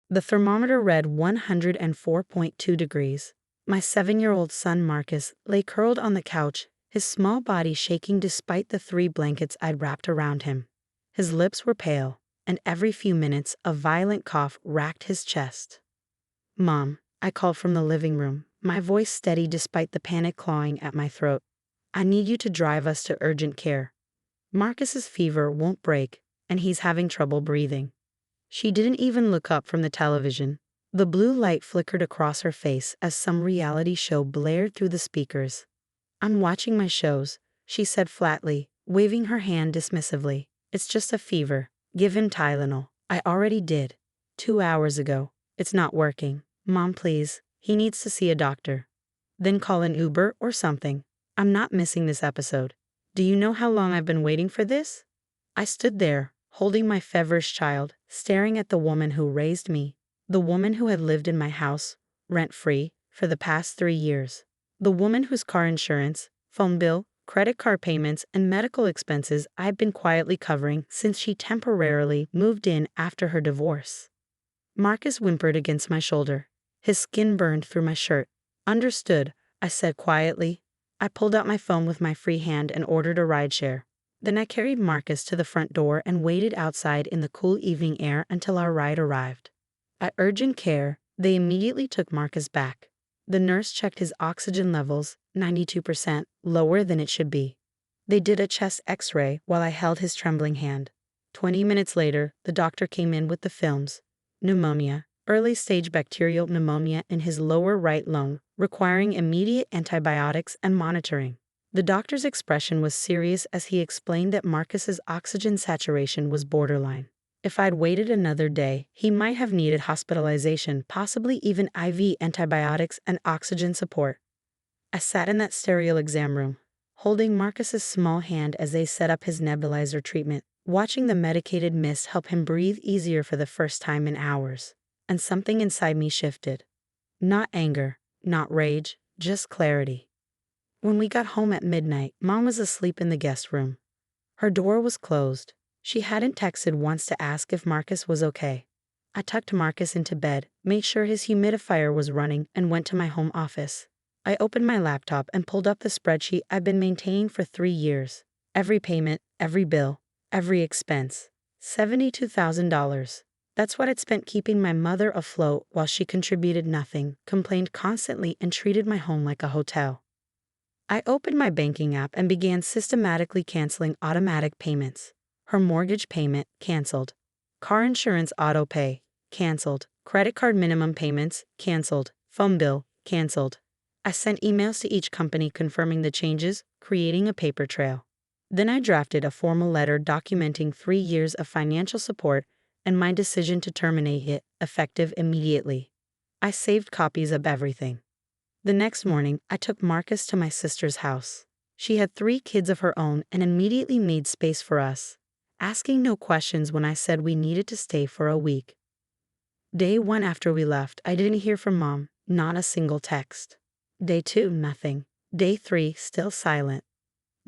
The thermometer read 104.2 degrees. My 7-year-old son Marcus lay curled on the couch, his small body shaking despite the 3 blankets I'd wrapped around him. His lips were pale, and every few minutes a violent cough racked his chest. "Mom," I called from the living room, my voice steady despite the panic clawing at my throat. "I need you to drive us to urgent care. Marcus's fever won't break, and he's having trouble breathing." She didn't even look up from the television. The blue light flickered across her face as some reality show blared through the speakers. "I'm watching my shows," she said flatly, waving her hand dismissively. "It's just a fever. Give him Tylenol." "I already did. 2 hours ago. It's not working. Mom, please. He needs to see a doctor." "Then call an Uber or something. I'm not missing this episode. Do you know how long I've been waiting for this?" I stood there, holding my feverish child, staring at the woman who raised me, the woman who had lived in my house, rent-free, for the past 3 years, the woman whose car insurance, phone bill, credit card payments, and medical expenses I'd been quietly covering since she temporarily moved in after her divorce. Marcus whimpered against my shoulder. His skin burned through my shirt. "Understood," I said quietly. I pulled out my phone with my free hand and ordered a rideshare. Then I carried Marcus to the front door and waited outside in the cool evening air until our ride arrived. At urgent care, they immediately took Marcus back. The nurse checked his oxygen levels, 92%, lower than it should be. They did a chest x-ray while I held his trembling hand. 20 minutes later, the doctor came in with the films. Pneumonia, early-stage bacterial pneumonia in his lower right lung, requiring immediate antibiotics and monitoring. The doctor's expression was serious as he explained that Marcus's oxygen saturation was borderline. If I'd waited another day, he might have needed hospitalization, possibly even IV antibiotics and oxygen support. I sat in that sterile exam room, holding Marcus's small hand as they set up his nebulizer treatment, watching the medicated mist help him breathe easier for the first time in hours. And something inside me shifted. Not anger, not rage, just clarity. When we got home at midnight, Mom was asleep in the guest room. Her door was closed. She hadn't texted once to ask if Marcus was okay. I tucked Marcus into bed, made sure his humidifier was running, and went to my home office. I opened my laptop and pulled up the spreadsheet I've been maintaining for 3 years. Every payment, every bill, every expense. $72,000. That's what I'd spent keeping my mother afloat while she contributed nothing, complained constantly, and treated my home like a hotel. I opened my banking app and began systematically canceling automatic payments. Her mortgage payment, canceled. Car insurance auto pay, canceled. Credit card minimum payments, canceled. Phone bill, canceled. I sent emails to each company confirming the changes, creating a paper trail. Then I drafted a formal letter documenting 3 years of financial support and my decision to terminate it, effective immediately. I saved copies of everything. The next morning, I took Marcus to my sister's house. She had 3 kids of her own and immediately made space for us, asking no questions when I said we needed to stay for a week. Day 1 after we left, I didn't hear from Mom, not a single text. Day 2, nothing. Day 3, still silent.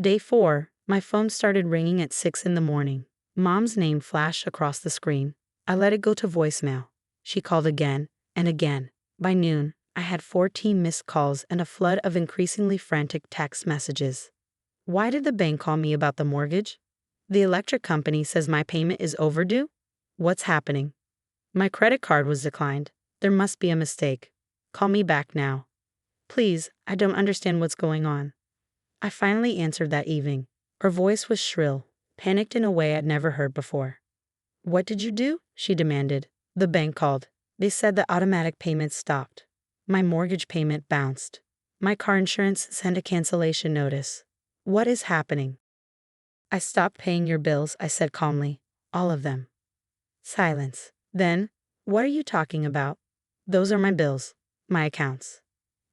Day 4, my phone started ringing at 6 in the morning. Mom's name flashed across the screen. I let it go to voicemail. She called again and again. By noon, I had 14 missed calls and a flood of increasingly frantic text messages. Why did the bank call me about the mortgage? The electric company says my payment is overdue? What's happening? My credit card was declined. There must be a mistake. Call me back now. Please, I don't understand what's going on. I finally answered that evening. Her voice was shrill, panicked in a way I'd never heard before. "What did you do?" she demanded. "The bank called. They said the automatic payments stopped. My mortgage payment bounced. My car insurance sent a cancellation notice. What is happening?" "I stopped paying your bills," I said calmly. "All of them." Silence. Then, "What are you talking about?" "Those are my bills. My accounts."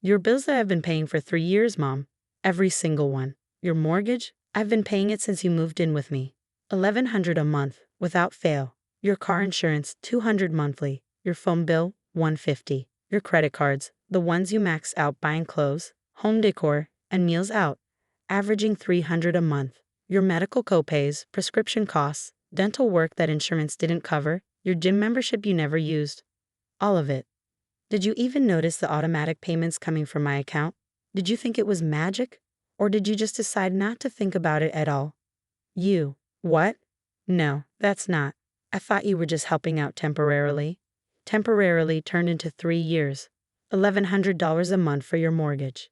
"Your bills that I've been paying for 3 years, Mom. Every single one. Your mortgage? I've been paying it since you moved in with me. $1,100 a month, without fail. Your car insurance, $200 monthly. Your phone bill, $150. Your credit cards, the ones you maxed out buying clothes, home decor, and meals out, averaging $300 a month. Your medical copays, prescription costs, dental work that insurance didn't cover, your gym membership you never used. All of it. Did you even notice the automatic payments coming from my account? Did you think it was magic? Or did you just decide not to think about it at all? You. What? No, that's not. I thought you were just helping out temporarily. Temporarily turned into 3 years. $1,100 a month for your mortgage.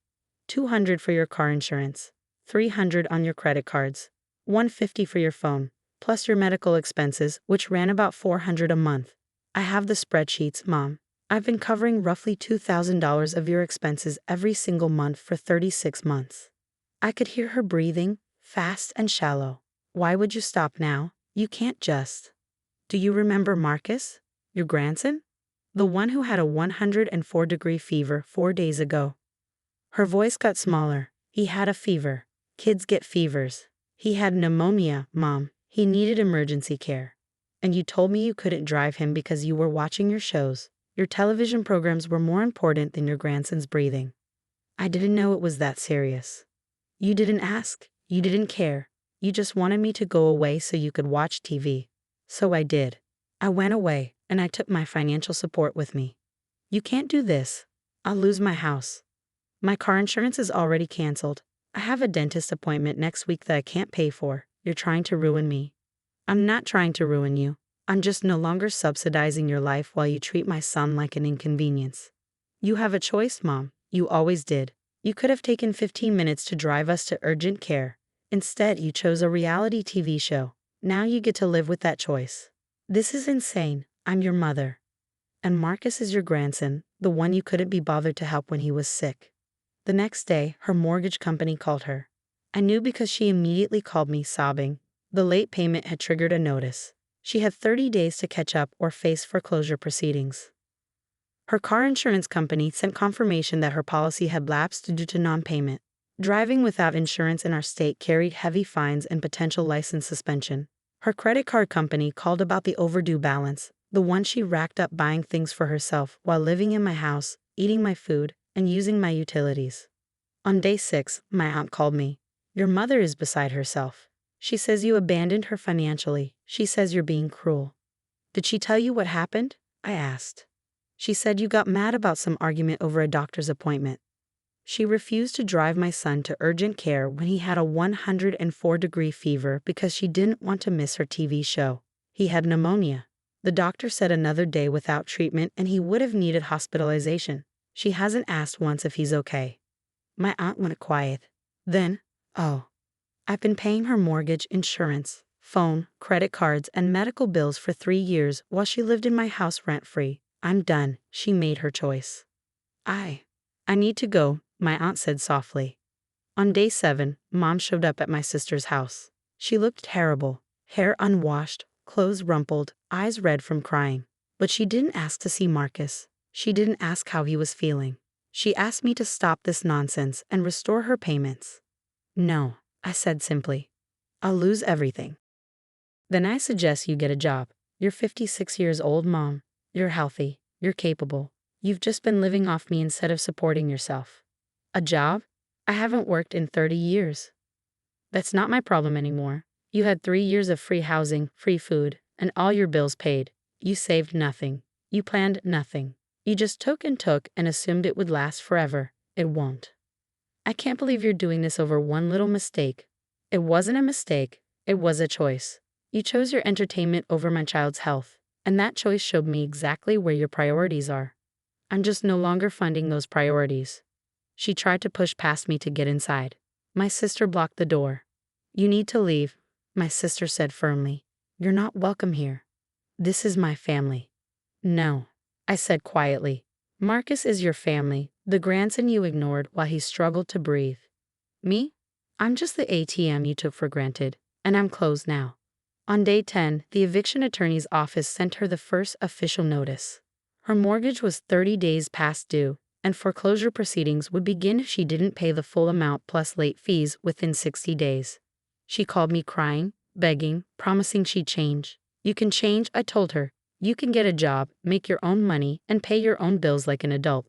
$200 for your car insurance. $300 on your credit cards. $150 for your phone, plus your medical expenses, which ran about $400 a month. I have the spreadsheets, Mom. I've been covering roughly $2,000 of your expenses every single month for 36 months. I could hear her breathing, fast and shallow. Why would you stop now? You can't just. Do you remember Marcus, your grandson? The one who had a 104-degree fever 4 days ago. Her voice got smaller. He had a fever. Kids get fevers. He had pneumonia, Mom. He needed emergency care. And you told me you couldn't drive him because you were watching your shows. Your television programs were more important than your grandson's breathing. I didn't know it was that serious. You didn't ask. You didn't care. You just wanted me to go away so you could watch TV. So I did. I went away, and I took my financial support with me. You can't do this. I'll lose my house. My car insurance is already canceled. I have a dentist appointment next week that I can't pay for. You're trying to ruin me. I'm not trying to ruin you. I'm just no longer subsidizing your life while you treat my son like an inconvenience. You have a choice, Mom. You always did. You could have taken 15 minutes to drive us to urgent care. Instead, you chose a reality TV show. Now you get to live with that choice. This is insane. I'm your mother. And Marcus is your grandson, the one you couldn't be bothered to help when he was sick. The next day, her mortgage company called her. I knew because she immediately called me, sobbing. The late payment had triggered a notice. She had 30 days to catch up or face foreclosure proceedings. Her car insurance company sent confirmation that her policy had lapsed due to non-payment. Driving without insurance in our state carried heavy fines and potential license suspension. Her credit card company called about the overdue balance, the one she racked up buying things for herself while living in my house, eating my food, and using my utilities. On day 6, my aunt called me. Your mother is beside herself. She says you abandoned her financially. She says you're being cruel. Did she tell you what happened? I asked. She said you got mad about some argument over a doctor's appointment. She refused to drive my son to urgent care when he had a 104-degree fever because she didn't want to miss her TV show. He had pneumonia. The doctor said another day without treatment and he would have needed hospitalization. She hasn't asked once if he's okay. My aunt went quiet. Then, I've been paying her mortgage, insurance, phone, credit cards, and medical bills for 3 years while she lived in my house rent-free. I'm done. She made her choice. I need to go, my aunt said softly. On day 7, Mom showed up at my sister's house. She looked terrible, hair unwashed, clothes rumpled, eyes red from crying. But she didn't ask to see Marcus. She didn't ask how he was feeling. She asked me to stop this nonsense and restore her payments. No, I said simply. I'll lose everything. Then I suggest you get a job. You're 56 years old, Mom. You're healthy. You're capable. You've just been living off me instead of supporting yourself. A job? I haven't worked in 30 years. That's not my problem anymore. You had 3 years of free housing, free food, and all your bills paid. You saved nothing. You planned nothing. You just took and assumed it would last forever. It won't. I can't believe you're doing this over one little mistake. It wasn't a mistake. It was a choice. You chose your entertainment over my child's health, and that choice showed me exactly where your priorities are. I'm just no longer funding those priorities. She tried to push past me to get inside. My sister blocked the door. You need to leave, my sister said firmly. You're not welcome here. This is my family. No, I said quietly. Marcus is your family, the grandson you ignored while he struggled to breathe. Me? I'm just the ATM you took for granted, and I'm closed now. On day 10, the eviction attorney's office sent her the first official notice. Her mortgage was 30 days past due, and foreclosure proceedings would begin if she didn't pay the full amount plus late fees within 60 days. She called me crying, begging, promising she'd change. You can change, I told her. You can get a job, make your own money, and pay your own bills like an adult.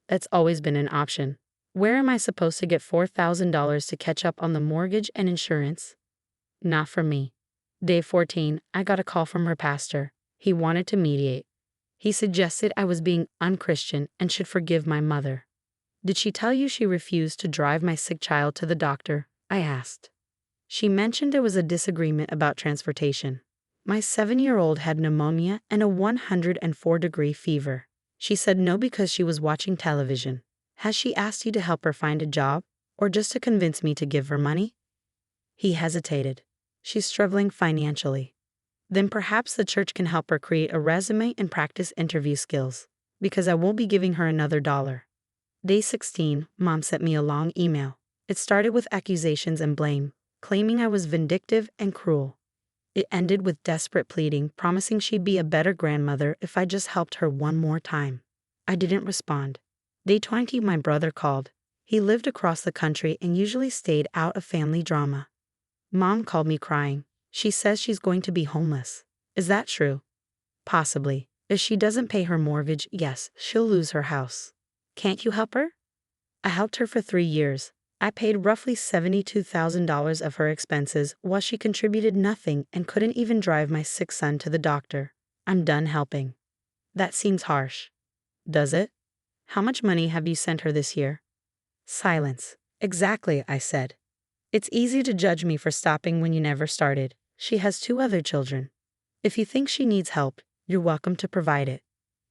That's always been an option. Where am I supposed to get $4,000 to catch up on the mortgage and insurance? Not from me. Day 14, I got a call from her pastor. He wanted to mediate. He suggested I was being unchristian and should forgive my mother. Did she tell you she refused to drive my sick child to the doctor? I asked. She mentioned there was a disagreement about transportation. My 7-year-old had pneumonia and a 104-degree fever. She said no because she was watching television. Has she asked you to help her find a job, or just to convince me to give her money? He hesitated. She's struggling financially. Then perhaps the church can help her create a resume and practice interview skills, because I won't be giving her another dollar. Day 16, Mom sent me a long email. It started with accusations and blame, claiming I was vindictive and cruel. It ended with desperate pleading, promising she'd be a better grandmother if I just helped her one more time. I didn't respond. Day 20, my brother called. He lived across the country and usually stayed out of family drama. Mom called me crying. She says she's going to be homeless. Is that true? Possibly. If she doesn't pay her mortgage, yes, she'll lose her house. Can't you help her? I helped her for 3 years. I paid roughly $72,000 of her expenses while she contributed nothing and couldn't even drive my sick son to the doctor. I'm done helping. That seems harsh. Does it? How much money have you sent her this year? Silence. Exactly, I said. It's easy to judge me for stopping when you never started. She has 2 other children. If you think she needs help, you're welcome to provide it.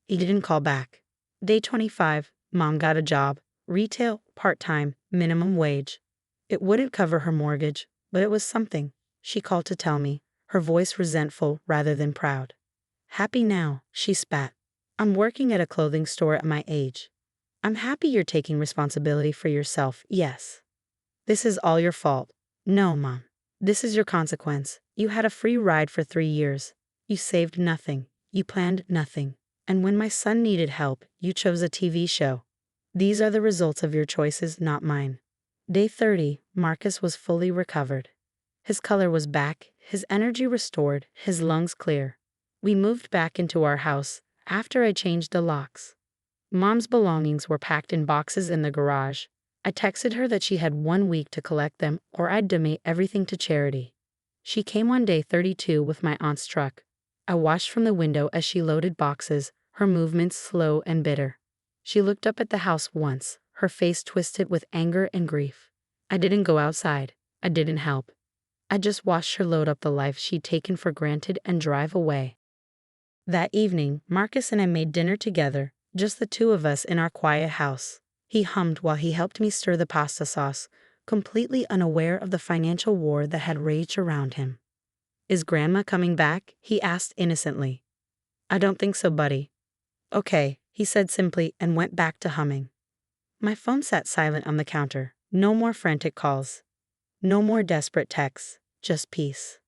He didn't call back. Day 25, Mom got a job. Retail, part-time, minimum wage. It wouldn't cover her mortgage, but it was something. She called to tell me, her voice resentful rather than proud. Happy now, she spat. I'm working at a clothing store at my age. I'm happy you're taking responsibility for yourself, yes. This is all your fault. No, Mom. This is your consequence. You had a free ride for 3 years. You saved nothing. You planned nothing. And when my son needed help, you chose a TV show. These are the results of your choices, not mine. Day 30, Marcus was fully recovered. His color was back, his energy restored, his lungs clear. We moved back into our house after I changed the locks. Mom's belongings were packed in boxes in the garage. I texted her that she had 1 week to collect them or I'd donate everything to charity. She came on day 32 with my aunt's truck. I watched from the window as she loaded boxes, her movements slow and bitter. She looked up at the house once, her face twisted with anger and grief. I didn't go outside. I didn't help. I just watched her load up the life she'd taken for granted and drive away. That evening, Marcus and I made dinner together, just the 2 of us in our quiet house. He hummed while he helped me stir the pasta sauce, completely unaware of the financial war that had raged around him. Is Grandma coming back? He asked innocently. I don't think so, buddy. Okay, he said simply and went back to humming. My phone sat silent on the counter. No more frantic calls. No more desperate texts. Just peace.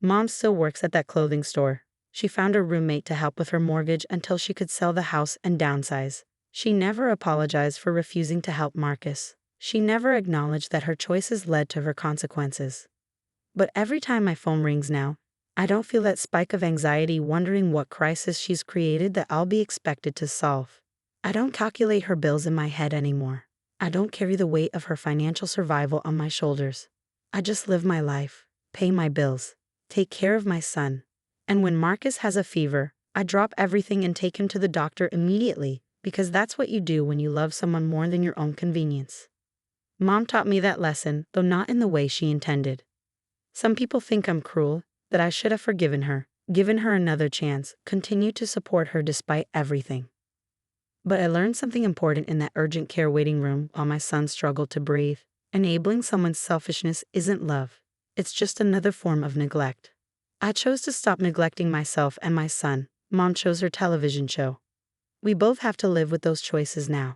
Mom still works at that clothing store. She found a roommate to help with her mortgage until she could sell the house and downsize. She never apologized for refusing to help Marcus. She never acknowledged that her choices led to her consequences. But every time my phone rings now, I don't feel that spike of anxiety wondering what crisis she's created that I'll be expected to solve. I don't calculate her bills in my head anymore. I don't carry the weight of her financial survival on my shoulders. I just live my life, pay my bills, take care of my son. And when Marcus has a fever, I drop everything and take him to the doctor immediately, because that's what you do when you love someone more than your own convenience. Mom taught me that lesson, though not in the way she intended. Some people think I'm cruel, that I should have forgiven her, given her another chance, continued to support her despite everything. But I learned something important in that urgent care waiting room while my son struggled to breathe. Enabling someone's selfishness isn't love. It's just another form of neglect. I chose to stop neglecting myself and my son. Mom chose her television show. We both have to live with those choices now.